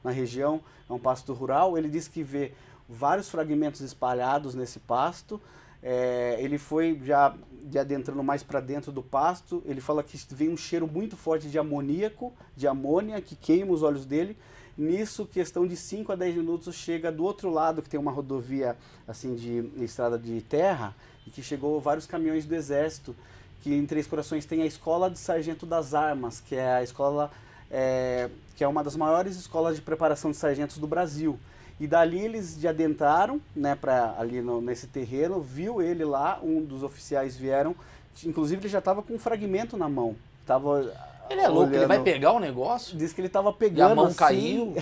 na região, é um pasto rural. Ele disse que vê vários fragmentos espalhados nesse pasto. Ele foi já adentrando mais para dentro do pasto. Ele fala que vem um cheiro muito forte de amoníaco, de amônia, que queima os olhos dele. Nisso, questão de 5 a 10 minutos, chega do outro lado, que tem uma rodovia assim de estrada de terra, e que chegou vários caminhões do Exército, que em Três Corações tem a Escola de Sargento das Armas, que é a escola, que é uma das maiores escolas de preparação de sargentos do Brasil. E dali eles adentraram, né, ali nesse terreno, viu ele lá, um dos oficiais vieram, inclusive ele já estava com um fragmento na mão. Ele é louco, ele vai pegar o negócio? Diz que ele estava pegando, e a mão assim, caiu?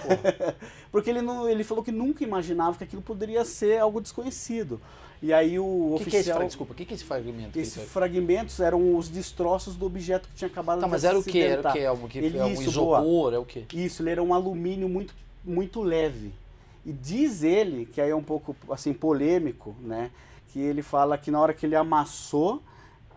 Porque ele falou que nunca imaginava que aquilo poderia ser algo desconhecido. E aí o oficial... Desculpa, o que é esse fragmento? Esses fragmentos eram os destroços do objeto que tinha acabado de mas era o quê? acidentar. Era o quê? É um isopor? É o quê? Isso, ele era um alumínio muito, muito leve. E diz ele, que aí é um pouco assim polêmico, né? Que ele fala que na hora que ele amassou,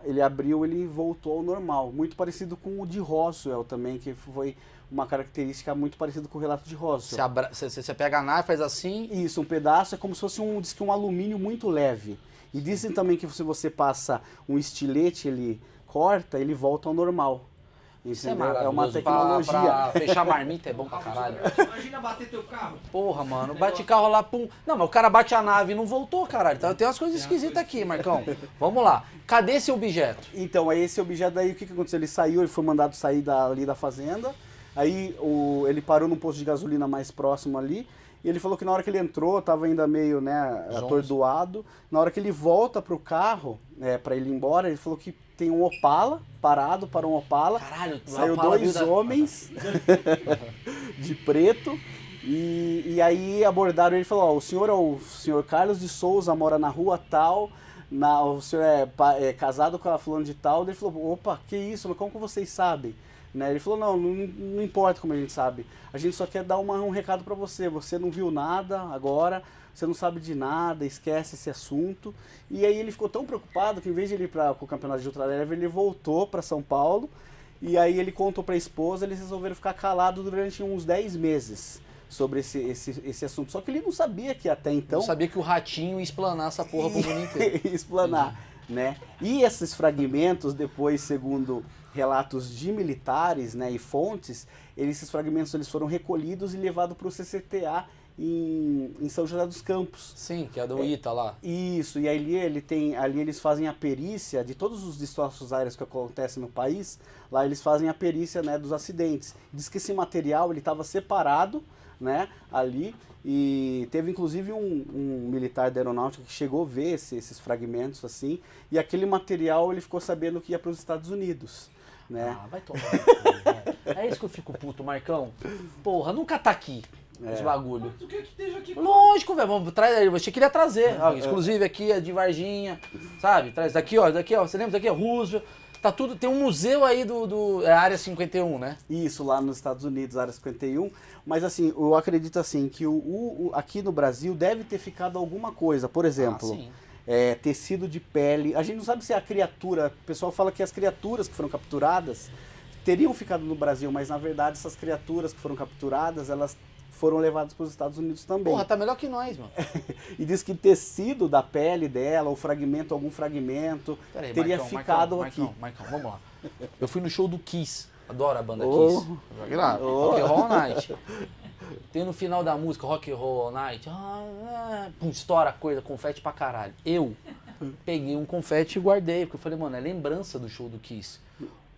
ele abriu, ele voltou ao normal. Muito parecido com o de Roswell também, que foi uma característica muito parecida com o relato de Roswell. Você pega a nave, faz assim... Isso, um pedaço é como se fosse um alumínio muito leve. E dizem também que se você passa um estilete, ele corta, ele volta ao normal. Isso é uma tecnologia. Pra fechar marmita é bom pra caralho. Imagina bater teu carro. Porra, mano, bate carro lá, pum. Não, mas o cara bate a nave e não voltou, caralho. Tem umas coisas esquisitas aqui, Marcão. Vamos lá. Cadê esse objeto? Então, aí esse objeto aí, o que aconteceu? Ele saiu, ele foi mandado sair ali da fazenda. Aí ele parou num posto de gasolina mais próximo ali. E ele falou que na hora que ele entrou, tava ainda meio, né, atordoado. Na hora que ele volta pro carro, pra ele ir embora, ele falou que tem um Opala, para um Opala. Caralho, saiu dois homens de preto. E aí abordaram ele e falou, o senhor é o senhor Carlos de Souza, mora na rua tal, o senhor é casado com a fulana de tal. Ele falou, opa, que isso, mas como que vocês sabem? Né? Ele falou, não importa como a gente sabe, a gente só quer dar um recado para você, você não viu nada agora, você não sabe de nada, esquece esse assunto. E aí ele ficou tão preocupado que em vez de ele ir para o campeonato de ultraleve, ele voltou para São Paulo, e aí ele contou para a esposa, eles resolveram ficar calados durante uns 10 meses sobre esse assunto. Só que ele não sabia que até então... Não sabia que o ratinho ia explanar essa porra pro mundo inteiro. Explanar, né? E esses fragmentos, depois, segundo relatos de militares, né, e fontes, esses fragmentos eles foram recolhidos e levados para o CCTA em São José dos Campos. Sim, que é do ITA lá. Isso, e ali eles fazem a perícia de todos os destroços aéreos que acontecem no país, lá eles fazem a perícia, né, dos acidentes. Diz que esse material ele estava separado, né, ali, e teve inclusive um militar da aeronáutica que chegou a ver esses fragmentos assim, e aquele material ele ficou sabendo que ia para os Estados Unidos. Né? Ah, vai tomar. É isso que eu fico puto, Marcão. Porra, nunca tá aqui os bagulho. Tu quer que esteja aqui? Lógico, velho. Vamos trazer. Você queria trazer. Inclusive aqui é de Varginha, sabe? Traz daqui, ó. Você lembra daqui, ó? Roosevelt. Tá tudo. Tem um museu aí é a Área 51, né? Isso, lá nos Estados Unidos, Área 51. Mas assim, eu acredito assim que aqui no Brasil deve ter ficado alguma coisa. Por exemplo. Sim. Tecido de pele. A gente não sabe se a criatura... O pessoal fala que as criaturas que foram capturadas teriam ficado no Brasil, mas na verdade essas criaturas que foram capturadas, elas foram levadas para os Estados Unidos também. Porra, tá melhor que nós, mano. E diz que tecido da pele dela, ou fragmento, algum fragmento, Peraí, teria ficado aqui. Marcão, vamos lá. Eu fui no show do Kiss. Adoro a banda Oh. Kiss. Joguei lá. Rock and Roll All Night. Tem no final da música Rock and Roll All Night. Pum, estoura a coisa, confete pra caralho. Eu peguei um confete e guardei, porque eu falei, mano, é lembrança do show do Kiss.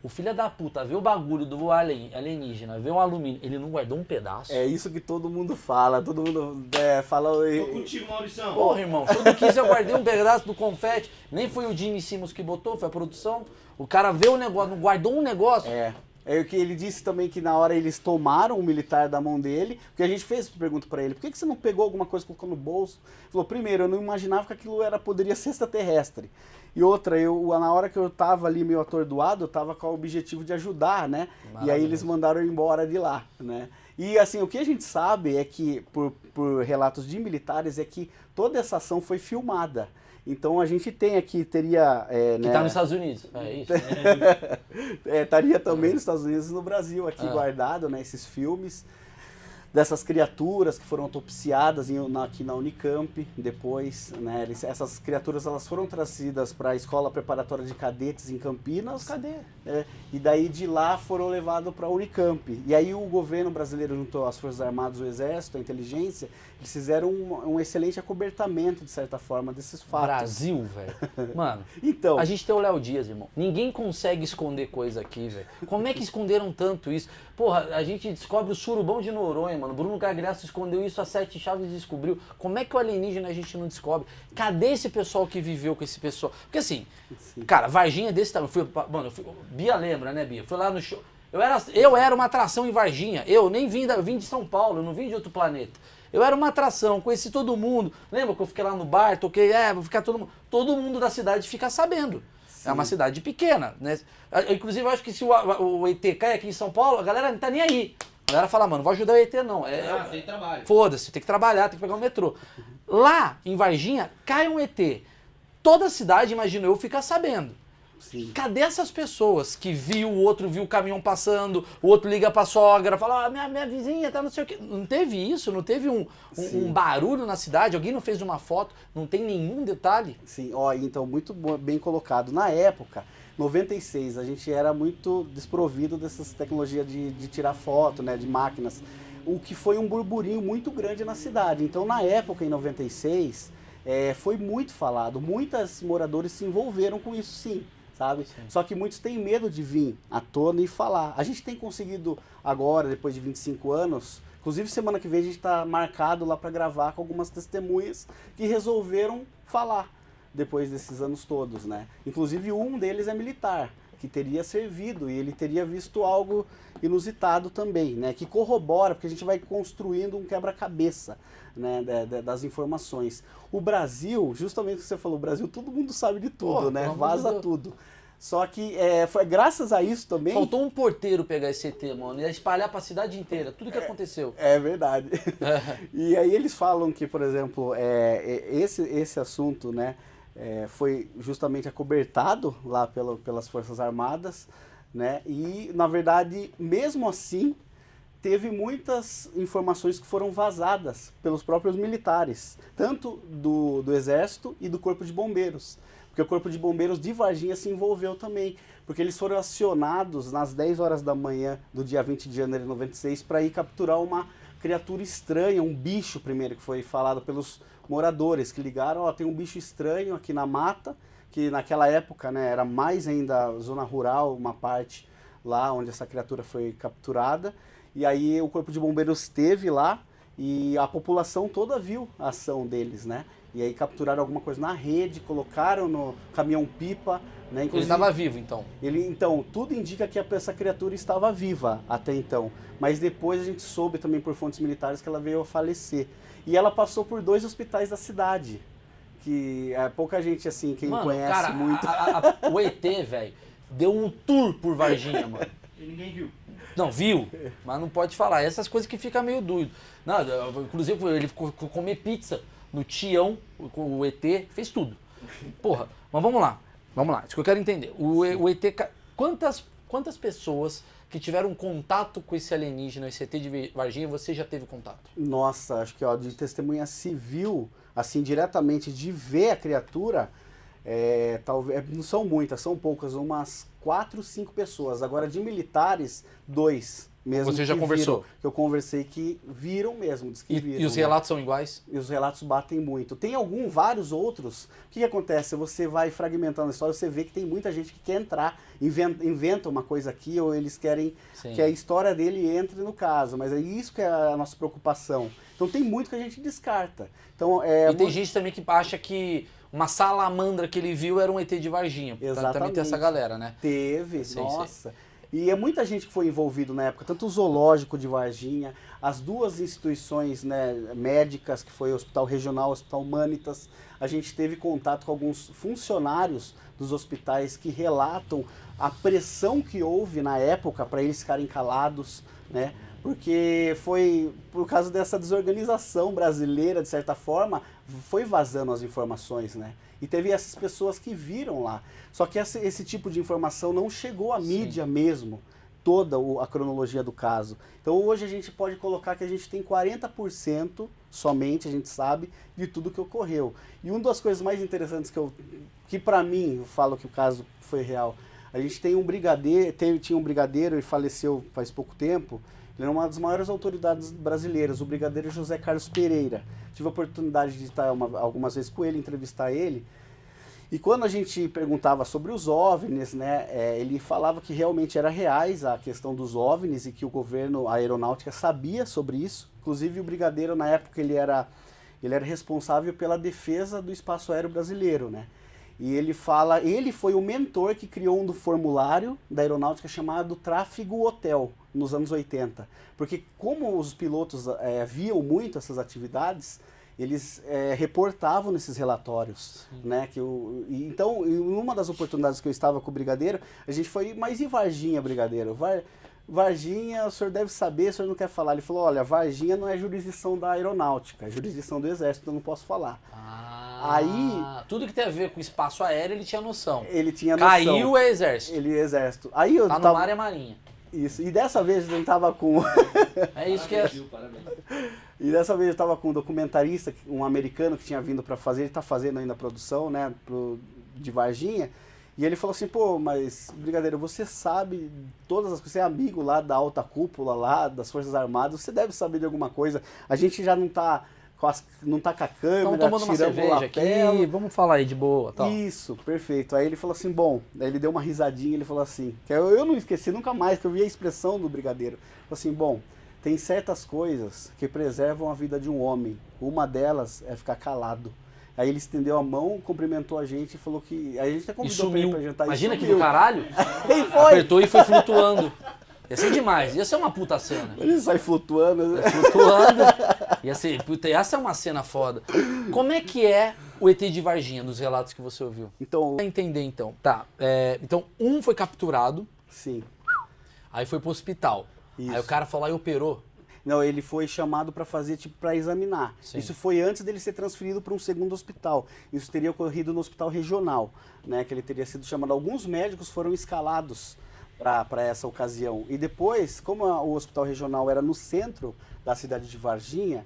O filho da puta vê o bagulho do alienígena, vê um alumínio, ele não guardou um pedaço. É isso que todo mundo fala, todo mundo fala... Tô contigo, Maurição. Porra, irmão, show do Kiss eu guardei um pedaço do confete, nem foi o Gene Simmons que botou, foi a produção. O cara vê o negócio, não guardou um negócio. É o que ele disse também, que na hora eles tomaram o militar da mão dele, porque a gente fez pergunta pra ele, por que você não pegou alguma coisa e colocou no bolso? Ele falou, primeiro, eu não imaginava que aquilo poderia ser extraterrestre. E outra, na hora que eu tava ali meio atordoado, eu tava com o objetivo de ajudar, né? E aí eles mandaram eu embora de lá, né? E assim, o que a gente sabe é que, por relatos de militares, é que toda essa ação foi filmada. Então a gente tem aqui, teria... que tá nos Estados Unidos, é isso. Estaria também nos Estados Unidos e no Brasil aqui guardado, né, esses filmes. dessas criaturas que foram autopsiadas aqui na Unicamp depois, né? Essas criaturas elas foram trazidas para a Escola Preparatória de Cadetes em Campinas. Cadê? E daí de lá foram levados para a Unicamp. E aí o governo brasileiro juntou as Forças Armadas, o Exército, a Inteligência, eles fizeram um excelente acobertamento, de certa forma, desses fatos. Brasil, velho. Mano, Então, a gente tem o Léo Dias, irmão. Ninguém consegue esconder coisa aqui, velho. Como é que esconderam tanto isso? Porra, a gente descobre o surubão de Noronha, mano. Bruno Gagliasso escondeu isso, a Sete Chaves descobriu. Como é que o alienígena a gente não descobre? Cadê esse pessoal que viveu com esse pessoal? Porque assim, cara, Varginha desse tamanho. Bia lembra, né, Bia? Foi lá no show. Eu era uma atração em Varginha. Eu vim de São Paulo, eu não vim de outro planeta. Eu era uma atração, conheci todo mundo. Lembra que eu fiquei lá no bar, toquei, vou ficar todo mundo. Todo mundo da cidade fica sabendo. Sim. É uma cidade pequena, né? Inclusive, eu acho que se o ET cai aqui em São Paulo, a galera não tá nem aí. A galera fala, mano, não vou ajudar o ET não. Tem trabalho. Foda-se, tem que trabalhar, tem que pegar o metrô. Lá, em Varginha, cai um ET. Toda a cidade, imagino eu, fica sabendo. sim. Cadê essas pessoas que o outro viu o caminhão passando, o outro liga pra sogra, fala, minha vizinha tá não sei o quê. Não teve isso, não teve um barulho na cidade, alguém não fez uma foto, não tem nenhum detalhe. Sim, então muito bem colocado. Na época, 96, a gente era muito desprovido dessas tecnologias de tirar foto, né, de máquinas, o que foi um burburinho muito grande na cidade. Então, na época, em 96, foi muito falado, muitos moradores se envolveram com isso, sim. Sabe? Sim. Só que muitos têm medo de vir à tona e falar. A gente tem conseguido agora, depois de 25 anos, inclusive semana que vem a gente está marcado lá para gravar com algumas testemunhas que resolveram falar depois desses anos todos, né? Inclusive um deles é militar, que teria servido e ele teria visto algo inusitado também, né? Que corrobora, porque a gente vai construindo um quebra-cabeça, né? das informações. O Brasil, justamente o que você falou, o Brasil, todo mundo sabe de tudo, né? Vaza tudo. Só que foi graças a isso também... Faltou um porteiro pegar esse ET, mano, e espalhar pra cidade inteira, tudo que aconteceu. É verdade. E aí eles falam que, por exemplo, esse assunto, né, foi justamente acobertado lá pelas Forças Armadas, né, e, na verdade, mesmo assim, teve muitas informações que foram vazadas pelos próprios militares, tanto do Exército e do Corpo de Bombeiros. Porque o Corpo de Bombeiros de Varginha se envolveu também, porque eles foram acionados nas 10 horas da manhã do dia 20 de janeiro de 96 para ir capturar uma criatura estranha, um bicho primeiro, que foi falado pelos moradores, que ligaram, tem um bicho estranho aqui na mata, que naquela época, né, era mais ainda zona rural, uma parte lá onde essa criatura foi capturada, e aí o Corpo de Bombeiros esteve lá e a população toda viu a ação deles, né? E aí capturaram alguma coisa na rede, colocaram no caminhão-pipa, né? Ele estava vivo, então? Então, tudo indica que essa criatura estava viva até então. Mas depois a gente soube também por fontes militares que ela veio a falecer. E ela passou por 2 hospitais da cidade. Que pouca gente, assim, quem conhece cara, muito... o ET, velho, deu um tour por Varginha, mano. E ninguém viu. Não, viu, mas não pode falar. Essas coisas que ficam meio doido. Não, inclusive, ele ficou comer pizza no Tião, com o ET, fez tudo. Porra, mas vamos lá, isso que eu quero entender. O ET, quantas pessoas que tiveram contato com esse alienígena, esse ET de Varginha, você já teve contato? Nossa, acho que de testemunha civil, assim, diretamente de ver a criatura, talvez não são muitas, são poucas, umas 4, 5 pessoas. Agora, de militares, 2. Mesmo você já conversou? Que eu conversei que viram mesmo, diz que viram. E os relatos são iguais? E os relatos batem muito. Tem vários outros. O que acontece? Você vai fragmentando a história, você vê que tem muita gente que quer entrar, inventa uma coisa aqui, ou eles querem que a história dele entre no caso. Mas é isso que é a nossa preocupação. Então tem muito que a gente descarta. Então, tem gente também que acha que uma salamandra que ele viu era um ET de Varginha. Exatamente. Também tem essa galera, né? Teve, nossa. E é muita gente que foi envolvido na época, tanto o zoológico de Varginha, as 2 instituições, né, médicas, que foi o Hospital Regional, o Hospital Humanitas. A gente teve contato com alguns funcionários dos hospitais que relatam a pressão que houve na época para eles ficarem calados, né? Porque foi por causa dessa desorganização brasileira, de certa forma, foi vazando as informações, né? E teve essas pessoas que viram lá. Só que esse tipo de informação não chegou à mídia mesmo, toda a cronologia do caso. Então hoje a gente pode colocar que a gente tem 40% somente, a gente sabe, de tudo que ocorreu. E uma das coisas mais interessantes que para mim, eu falo que o caso foi real, a gente tem um brigadeiro, tinha um brigadeiro e faleceu faz pouco tempo. Ele era uma das maiores autoridades brasileiras, o brigadeiro José Carlos Pereira. Tive a oportunidade de estar algumas vezes com ele, entrevistar ele. E quando a gente perguntava sobre os OVNIs, né, ele falava que realmente era reais a questão dos OVNIs e que o governo, a aeronáutica, sabia sobre isso. Inclusive o brigadeiro, na época, ele era responsável pela defesa do espaço aéreo brasileiro, né? E ele foi o mentor que criou um formulário da aeronáutica chamado Tráfego Hotel, nos anos 80. Porque como os pilotos viam muito essas atividades, eles reportavam nesses relatórios, né? Então, em uma das oportunidades que eu estava com o brigadeiro, a gente foi, mas e Varginha, brigadeiro? Varginha, o senhor deve saber, o senhor não quer falar. Ele falou, olha, Varginha não é jurisdição da aeronáutica, é jurisdição do exército, então eu não posso falar. Aí, tudo que tem a ver com espaço aéreo, ele tinha noção. Ele tinha noção. Caiu é exército. Ele é exército. Aí eu tá tava... no mar é marinha. Isso, e dessa vez eu tava com... É isso que é... E dessa vez eu estava com um documentarista, um americano que tinha vindo para fazer, ele está fazendo ainda a produção, né, de Varginha, e ele falou assim, pô, mas, brigadeiro, você sabe todas as coisas, você é amigo lá da alta cúpula, lá das Forças Armadas, você deve saber de alguma coisa, a gente já não tá com a câmera, estamos tomando uma cerveja aqui, vamos falar aí de boa, tal. Isso, perfeito. Aí ele falou assim, bom, aí ele deu uma risadinha, ele falou assim, que eu não esqueci nunca mais, que eu vi a expressão do brigadeiro, falou assim, bom, tem certas coisas que preservam a vida de um homem. Uma delas é ficar calado. Aí ele estendeu a mão, cumprimentou a gente e falou que... Aí a gente até convidou pra ele pra jantar. Imagina que do caralho. E foi. Apertou e foi flutuando. Ia ser demais. Ia ser uma puta cena. Ele sai flutuando. Flutuando. Ia ser... Puta, essa é uma cena foda. Como é que é o ET de Varginha, nos relatos que você ouviu? Então... Pra entender, então. Tá. Então, um foi capturado. Sim. Aí foi pro hospital. Isso. Aí o cara falou e operou. Não, ele foi chamado para fazer, tipo, para examinar. Sim. Isso foi antes dele ser transferido para um segundo hospital. Isso teria ocorrido no hospital regional, né? Que ele teria sido chamado. Alguns médicos foram escalados para essa ocasião. E depois, como o hospital regional era no centro da cidade de Varginha,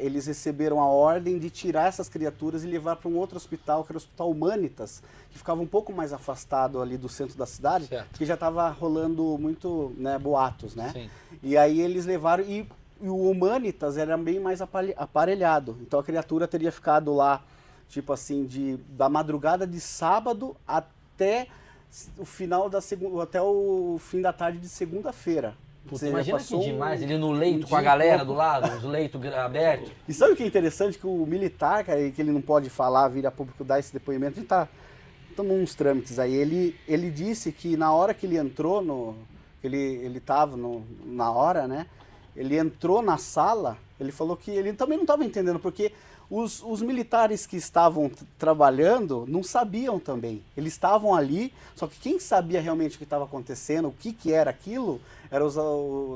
eles receberam a ordem de tirar essas criaturas e levar para um outro hospital, que era o Hospital Humanitas, que ficava um pouco mais afastado ali do centro da cidade, porque já estava rolando muito, né, boatos, né? Sim. E aí eles levaram, e o Humanitas era bem mais aparelhado, então a criatura teria ficado lá, tipo assim, da madrugada de sábado até o final até o fim da tarde de segunda-feira. Puta, imagina que demais, ele no leito com a galera do lado, os leitos abertos. E sabe o que é interessante? Que o militar, cara, que ele não pode falar, vir a público dar esse depoimento, a gente tá tomando uns trâmites aí. Ele disse que na hora que ele entrou, ele tava na hora, né? Ele entrou na sala, ele falou que ele também não estava entendendo, porque os militares que estavam trabalhando não sabiam também. Eles estavam ali, só que quem sabia realmente o que estava acontecendo, o que era aquilo, era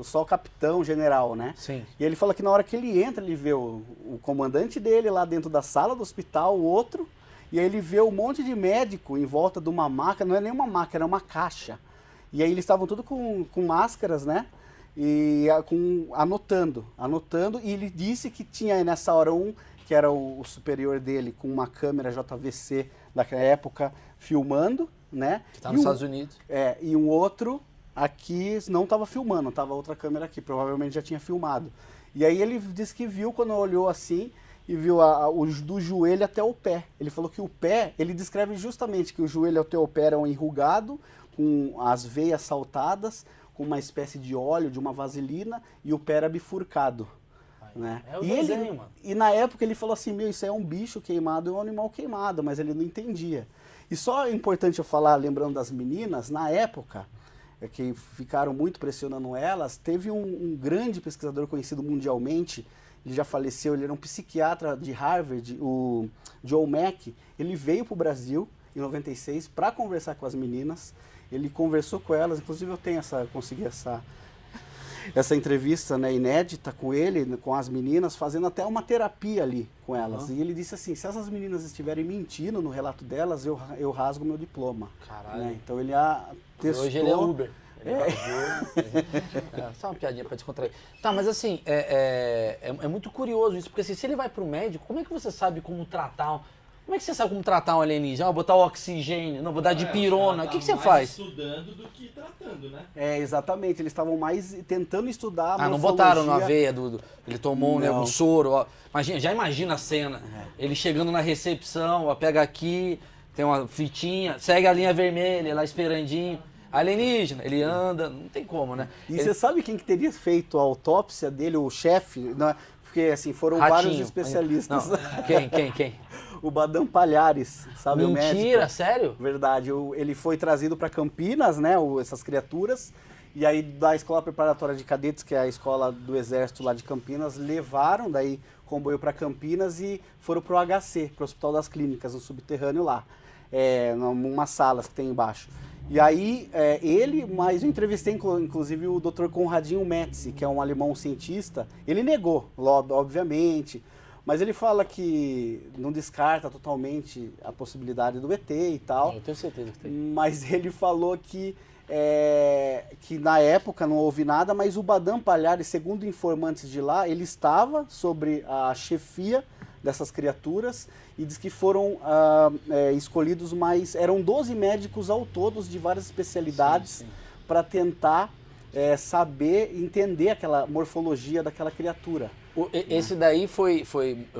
só o capitão, o general, né? Sim. E ele fala que na hora que ele entra, ele vê o comandante dele lá dentro da sala do hospital, o outro, e aí ele vê um monte de médico em volta de uma maca, não é nem uma maca, era uma caixa. E aí eles estavam tudo com máscaras, né? E anotando, e ele disse que tinha nessa hora que era o superior dele, com uma câmera JVC daquela época, filmando, né? Que tá nos Estados Unidos. E um outro aqui não estava filmando, estava outra câmera aqui, provavelmente já tinha filmado. E aí ele disse que viu, quando olhou assim, e viu do joelho até o pé. Ele falou que o pé, ele descreve justamente que o joelho até o pé era um enrugado, com as veias saltadas, com uma espécie de óleo, de uma vaselina, e o pé era bifurcado. Né? É o desenho, mano. E na época ele falou assim, isso é um bicho queimado, é um animal queimado, mas ele não entendia. E só é importante eu falar, lembrando das meninas, na época, que ficaram muito pressionando elas, teve um grande pesquisador conhecido mundialmente, ele já faleceu, ele era um psiquiatra de Harvard, o Joe Mack, ele veio para o Brasil em 96 para conversar com as meninas, ele conversou com elas, inclusive eu consegui essa entrevista, né, inédita com ele, com as meninas, fazendo até uma terapia ali com elas. E ele disse assim, se essas meninas estiverem mentindo no relato delas, eu rasgo meu diploma. Caralho. Né? Então ele testou... Hoje ele é Uber. Só uma piadinha pra descontrair. Tá, mas assim, é muito curioso isso, porque assim, se ele vai pro médico, como é que você sabe como tratar... Como é que você sabe como tratar um alienígena? Ah, botar o oxigênio, não, vou dar dipirona. O que você faz? Estudando do que tratando, né? Exatamente, eles estavam mais tentando estudar a Não morfologia. botaram na veia ele tomou Não. um soro, ó. Já imagina a cena. Ele chegando na recepção, ó, pega aqui, tem uma fitinha, segue a linha vermelha lá esperandinho. Alienígena, ele anda, não tem como, né? E você sabe quem que teria feito a autópsia dele, o chefe? Né? Porque assim, foram Ratinho. vários especialistas. Não. Quem? O Badam Palhares, sabe? O médico. Mentira, sério? Verdade. Ele foi trazido para Campinas, né? Essas criaturas. E aí da Escola Preparatória de Cadetes, que é a escola do Exército lá de Campinas, levaram daí comboio para Campinas e foram pro HC, pro Hospital das Clínicas, no subterrâneo lá. Numa sala que tem embaixo. E aí, mas eu entrevistei inclusive o Dr. Conradinho Metzi, que é um alemão cientista. Ele negou, obviamente, mas ele fala que não descarta totalmente a possibilidade do ET e tal. Eu tenho certeza que tem. Mas ele falou que na época não houve nada, mas o Badam Palhares, segundo informantes de lá, ele estava sobre a chefia dessas criaturas e diz que foram escolhidos eram 12 médicos ao todo de várias especialidades para tentar entender aquela morfologia daquela criatura. Esse daí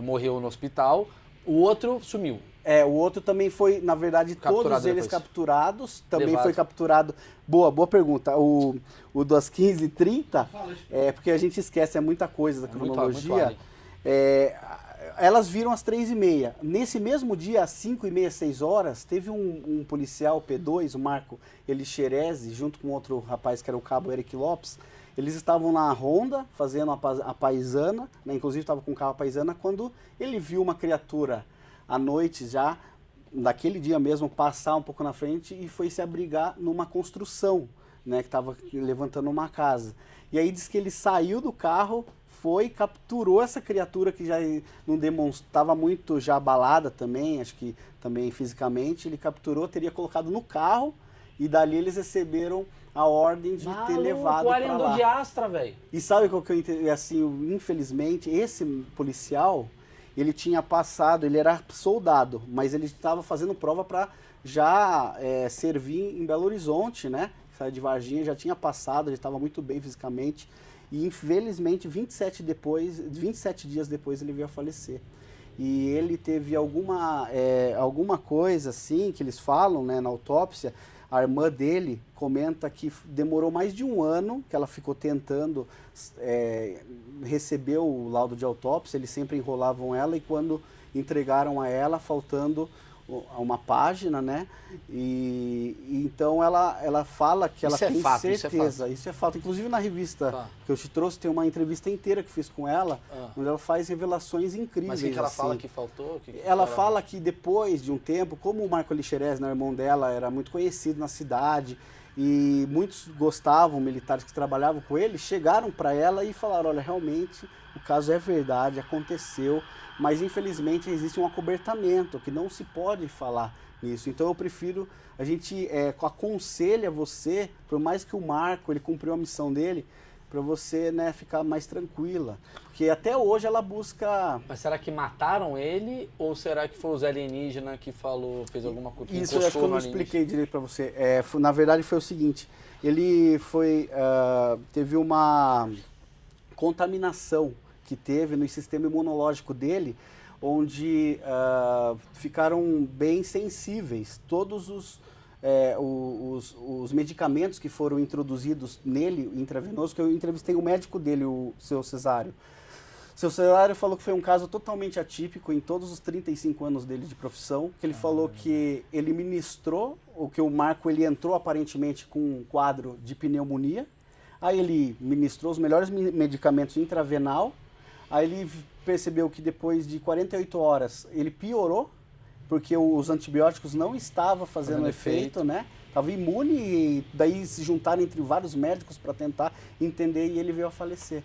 morreu no hospital, o outro sumiu. O outro também foi, na verdade, todos eles capturados. Também Levado. foi capturado. Boa pergunta. O das 15h30, porque a gente esquece, muita coisa da cronologia. Muito elas viram às 3h30. Nesse mesmo dia, às 5h30, 6 horas, teve um policial P2, o Marco Elixerezi, junto com outro rapaz que era o cabo Eric Lopes. Eles estavam na ronda, fazendo a paisana, né? Inclusive estava com o carro paisana, quando ele viu uma criatura à noite já, naquele dia mesmo, passar um pouco na frente e foi se abrigar numa construção, né? Que estava levantando uma casa. E aí diz que ele saiu do carro, capturou essa criatura que já não demonstrava muito já abalada também, acho que também fisicamente, ele capturou, teria colocado no carro e dali eles receberam a ordem de ter levado para lá. De Astra, velho. E sabe qual que eu entendi? Assim, infelizmente, esse policial, ele tinha passado, ele era soldado, mas ele estava fazendo prova para já servir em Belo Horizonte, né? Saiu de Varginha, já tinha passado, já estava muito bem fisicamente. E infelizmente 27 dias depois ele veio a falecer. E ele teve alguma coisa assim que eles falam, né, na autópsia. A irmã dele comenta que demorou mais de um ano que ela ficou tentando receber o laudo de autópsia. Eles sempre enrolavam ela e quando entregaram a ela, faltando uma página, né? E então ela fala que ela tem certeza. Isso é fato. Inclusive na revista que eu te trouxe tem uma entrevista inteira que fiz com ela, onde ela faz revelações incríveis. Mas o que ela fala que faltou? Ela fala que depois de um tempo, como o Marco Elixerezi, né, o irmão dela, era muito conhecido na cidade e muitos gostavam, militares que trabalhavam com ele, chegaram para ela e falaram: olha, realmente o caso é verdade, aconteceu, mas infelizmente existe um acobertamento que não se pode falar nisso. Então eu prefiro, a gente aconselha você, por mais que o Marco ele cumpriu a missão dele, para você, né, ficar mais tranquila. Porque até hoje ela busca... Mas será que mataram ele ou será que foi os alienígenas que fez alguma coisa? Isso eu acho que eu não expliquei direito para você. Na verdade foi o seguinte, ele teve uma contaminação que teve no sistema imunológico dele, onde ficaram bem sensíveis todos os medicamentos que foram introduzidos nele, intravenoso, que eu entrevistei o médico dele, o seu Cesário. O seu Cesário falou que foi um caso totalmente atípico em todos os 35 anos dele de profissão, que ele falou que ele ministrou, o Marco ele entrou aparentemente com um quadro de pneumonia, aí ele ministrou os melhores medicamentos intravenal, aí ele percebeu que depois de 48 horas ele piorou, porque os antibióticos não estavam fazendo efeito, né? Estava imune e daí se juntaram entre vários médicos para tentar entender e ele veio a falecer.